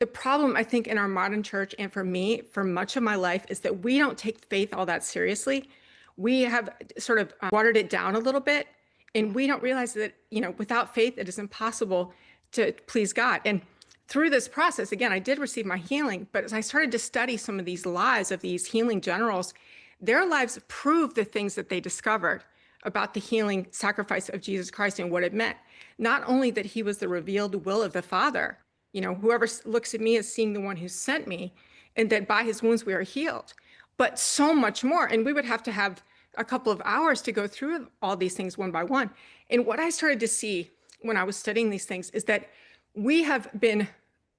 The problem, I think, in our modern church and for me, for much of my life, is that we don't take faith all that seriously. We have sort of watered it down a little bit, and we don't realize that, without faith, it is impossible to please God. And through this process, again, I did receive my healing, but as I started to study some of these lives of these healing generals, their lives proved the things that they discovered about the healing sacrifice of Jesus Christ and what it meant. Not only that he was the revealed will of the Father, whoever looks at me is seeing the one who sent me, and that by his wounds we are healed, but so much more. And we would have to have a couple of hours to go through all these things one by one. And what I started to see when I was studying these things is that we have been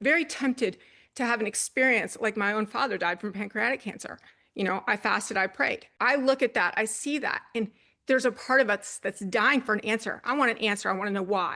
very tempted to have an experience like my own father died from pancreatic cancer. I fasted, I prayed. I look at that, I see that, and there's a part of us that's dying for an answer. I want an answer. I want to know why.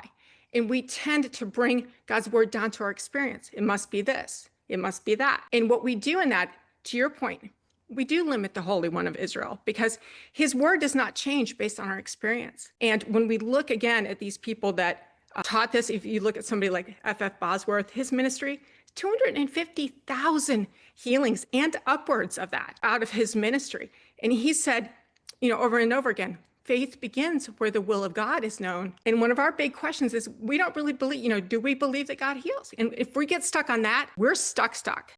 And we tend to bring God's word down to our experience. It must be this. It must be that. And what we do in that, to your point, we do limit the Holy One of Israel because his word does not change based on our experience. And when we look again at these people that taught this, if you look at somebody like F.F. Bosworth, his ministry, 250,000 healings and upwards of that out of his ministry. And he said, over and over again, faith begins where the will of God is known. And one of our big questions is we don't really believe, do we believe that God heals? And if we get stuck on that, we're stuck.